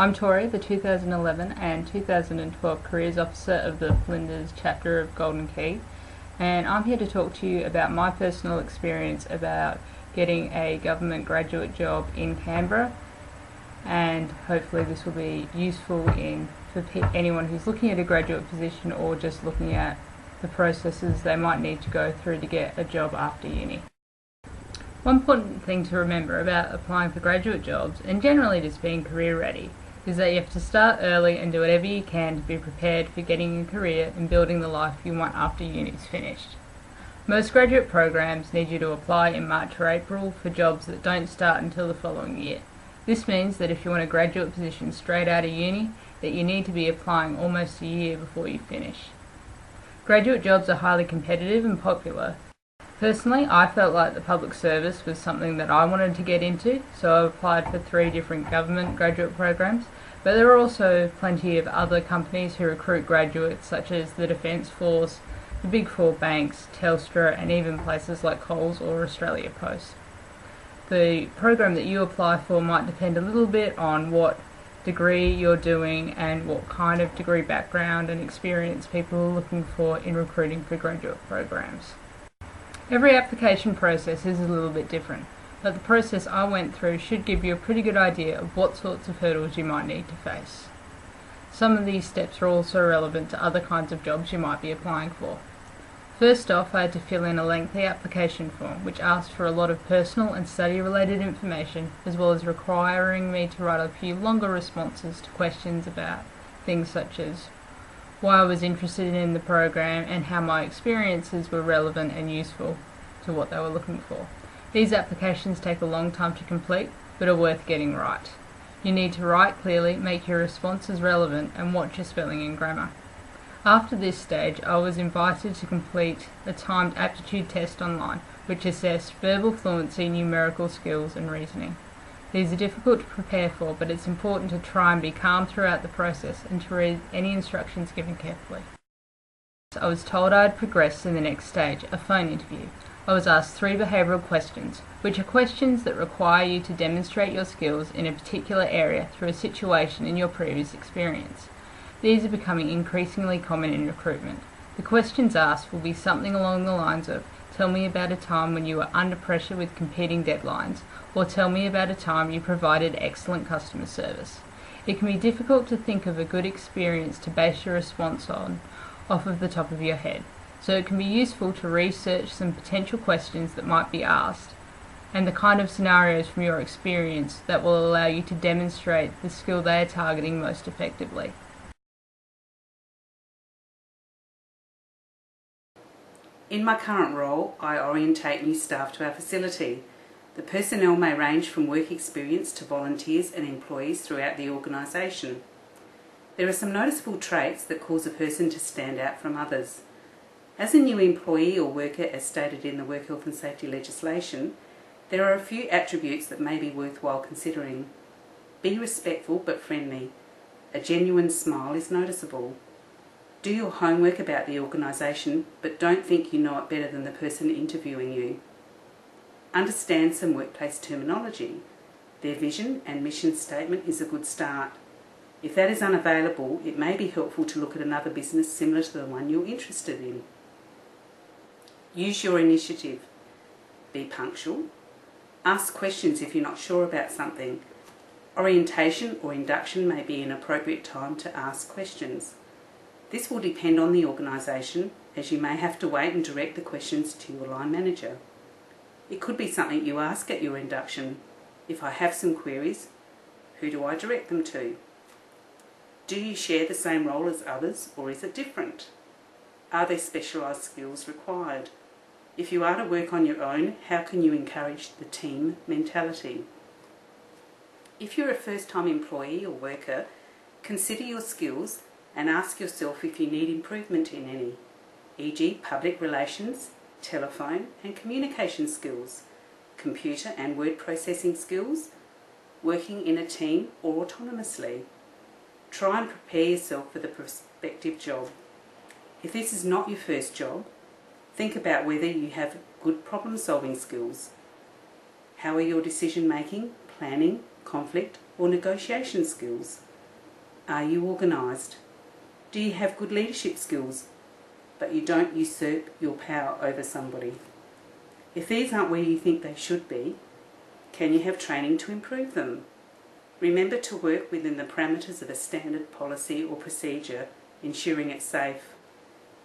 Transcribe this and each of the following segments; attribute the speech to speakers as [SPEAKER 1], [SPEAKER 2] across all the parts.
[SPEAKER 1] I'm Tori, the 2011 and 2012 Careers Officer of the Flinders chapter of Golden Key, and I'm here to talk to you about my personal experience about getting a government graduate job in Canberra, and hopefully this will be useful for anyone who's looking at a graduate position or just looking at the processes they might need to go through to get a job after uni. One important thing to remember about applying for graduate jobs, and generally just being career ready, is that you have to start early and do whatever you can to be prepared for getting a career and building the life you want after uni's finished. Most graduate programs need you to apply in March or April for jobs that don't start until the following year. This means that if you want a graduate position straight out of uni, that you need to be applying almost a year before you finish. Graduate jobs are highly competitive and popular. Personally, I felt like the public service was something that I wanted to get into, so I applied for 3 different government graduate programs, but there are also plenty of other companies who recruit graduates, such as the Defence Force, the Big 4 banks, Telstra, and even places like Coles or Australia Post. The program that you apply for might depend a little bit on what degree you're doing and what kind of degree background and experience people are looking for in recruiting for graduate programs. Every application process is a little bit different, but the process I went through should give you a pretty good idea of what sorts of hurdles you might need to face. Some of these steps are also relevant to other kinds of jobs you might be applying for. First off, I had to fill in a lengthy application form which asked for a lot of personal and study-related information, as well as requiring me to write a few longer responses to questions about things such as why I was interested in the program and how my experiences were relevant and useful to what they were looking for. These applications take a long time to complete, but are worth getting right. You need to write clearly, make your responses relevant, and watch your spelling and grammar. After this stage, I was invited to complete a timed aptitude test online, which assessed verbal fluency, numerical skills, and reasoning. These are difficult to prepare for, but it's important to try and be calm throughout the process and to read any instructions given carefully. I was told I'd progress to the next stage, a phone interview. I was asked 3 behavioural questions, which are questions that require you to demonstrate your skills in a particular area through a situation in your previous experience. These are becoming increasingly common in recruitment. The questions asked will be something along the lines of, tell me about a time when you were under pressure with competing deadlines, or tell me about a time you provided excellent customer service. It can be difficult to think of a good experience to base your response on off of the top of your head, so it can be useful to research some potential questions that might be asked and the kind of scenarios from your experience that will allow you to demonstrate the skill they are targeting most effectively.
[SPEAKER 2] In my current role, I orientate new staff to our facility. The personnel may range from work experience to volunteers and employees throughout the organisation. There are some noticeable traits that cause a person to stand out from others. As a new employee or worker, as stated in the Work Health and Safety legislation, there are a few attributes that may be worthwhile considering. Be respectful but friendly. A genuine smile is noticeable. Do your homework about the organisation, but don't think you know it better than the person interviewing you. Understand some workplace terminology. Their vision and mission statement is a good start. If that is unavailable, it may be helpful to look at another business similar to the one you're interested in. Use your initiative. Be punctual. Ask questions if you're not sure about something. Orientation or induction may be an appropriate time to ask questions. This will depend on the organisation, as you may have to wait and direct the questions to your line manager. It could be something you ask at your induction. If I have some queries, who do I direct them to? Do you share the same role as others, or is it different? Are there specialised skills required? If you are to work on your own, how can you encourage the team mentality? If you're a first-time employee or worker, consider your skills and ask yourself if you need improvement in any, e.g. public relations, telephone and communication skills, computer and word processing skills, working in a team or autonomously. Try and prepare yourself for the prospective job. If this is not your first job, think about whether you have good problem-solving skills. How are your decision-making, planning, conflict or negotiation skills? Are you organised? Do you have good leadership skills, but you don't usurp your power over somebody? If these aren't where you think they should be, can you have training to improve them? Remember to work within the parameters of a standard policy or procedure, ensuring it's safe.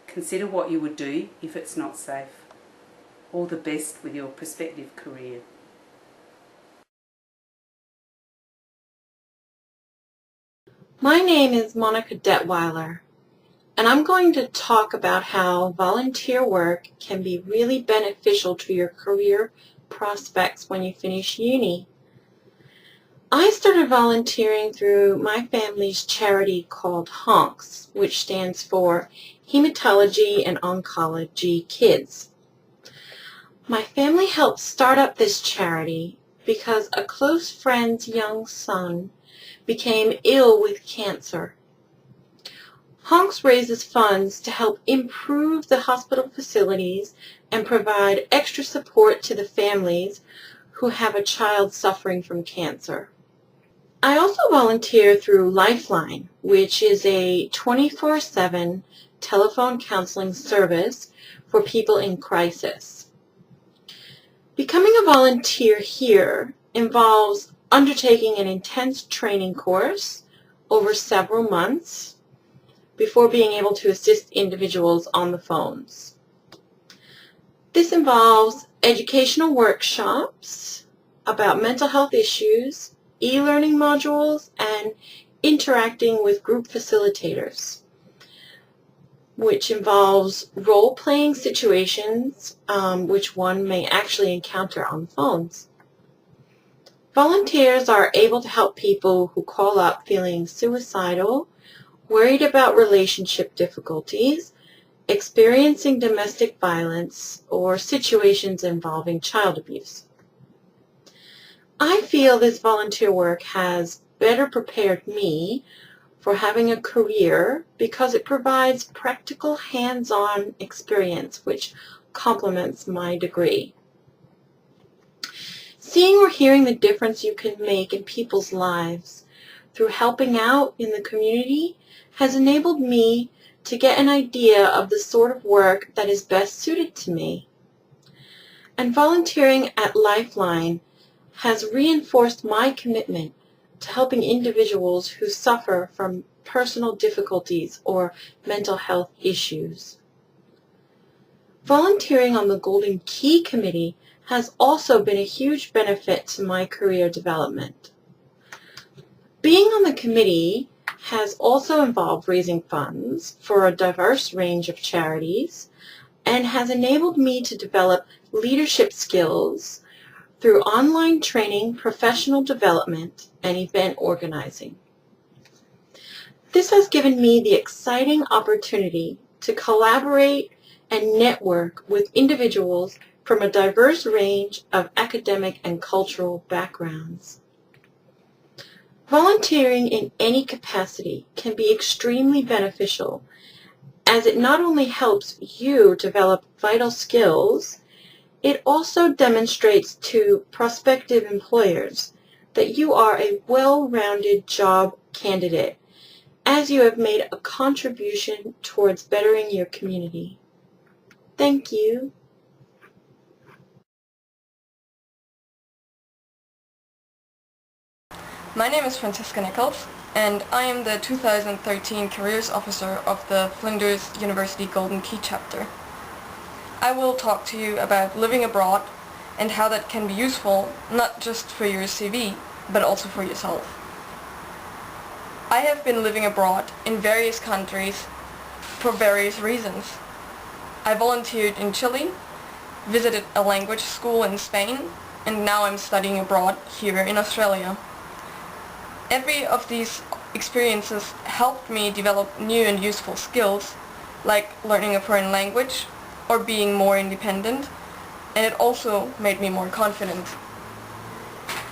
[SPEAKER 2] Consider what you would do if it's not safe. All the best with your prospective career.
[SPEAKER 3] My name is Monica Detweiler, and I'm going to talk about how volunteer work can be really beneficial to your career prospects when you finish uni. I started volunteering through my family's charity called HONKS, which stands for Hematology and Oncology Kids. My family helped start up this charity because a close friend's young son became ill with cancer. HONKS raises funds to help improve the hospital facilities and provide extra support to the families who have a child suffering from cancer. I also volunteer through Lifeline, which is a 24/7 telephone counseling service for people in crisis. Becoming a volunteer here involves undertaking an intense training course over several months before being able to assist individuals on the phones. This involves educational workshops about mental health issues, e-learning modules, and interacting with group facilitators, which involves role-playing situations which one may actually encounter on the phones. Volunteers are able to help people who call up feeling suicidal, worried about relationship difficulties, experiencing domestic violence, or situations involving child abuse. I feel this volunteer work has better prepared me for having a career because it provides practical hands-on experience which complements my degree. Seeing or hearing the difference you can make in people's lives through helping out in the community has enabled me to get an idea of the sort of work that is best suited to me. And volunteering at Lifeline has reinforced my commitment to helping individuals who suffer from personal difficulties or mental health issues. Volunteering on the Golden Key Committee has also been a huge benefit to my career development. Being on the committee has also involved raising funds for a diverse range of charities and has enabled me to develop leadership skills through online training, professional development, and event organizing. This has given me the exciting opportunity to collaborate and network with individuals from a diverse range of academic and cultural backgrounds. Volunteering in any capacity can be extremely beneficial, as it not only helps you develop vital skills, it also demonstrates to prospective employers that you are a well-rounded job candidate, as you have made a contribution towards bettering your community. Thank you.
[SPEAKER 4] My name is Franziska Neckels, and I am the 2013 Careers Officer of the Flinders University Golden Key chapter. I will talk to you about living abroad and how that can be useful not just for your CV, but also for yourself. I have been living abroad in various countries for various reasons. I volunteered in Chile, visited a language school in Spain, and now I'm studying abroad here in Australia. Every of these experiences helped me develop new and useful skills, like learning a foreign language or being more independent, and it also made me more confident.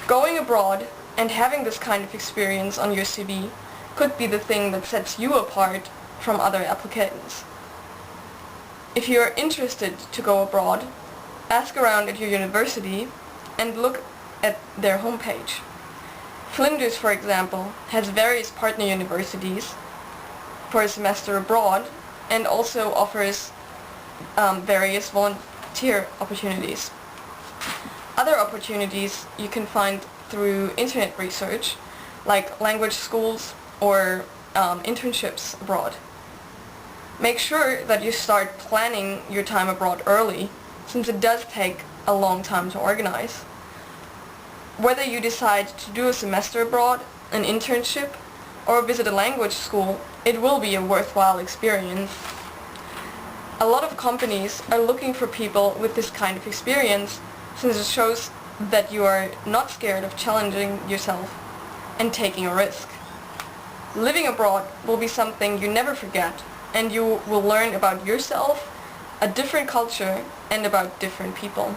[SPEAKER 4] Going abroad and having this kind of experience on your CV could be the thing that sets you apart from other applicants. If you are interested to go abroad, ask around at your university and look at their homepage. Flinders, for example, has various partner universities for a semester abroad and also offers various volunteer opportunities. Other opportunities you can find through internet research, like language schools or internships abroad. Make sure that you start planning your time abroad early, since it does take a long time to organize. Whether you decide to do a semester abroad, an internship, or visit a language school, it will be a worthwhile experience. A lot of companies are looking for people with this kind of experience, since it shows that you are not scared of challenging yourself and taking a risk. Living abroad will be something you never forget, and you will learn about yourself, a different culture, and about different people.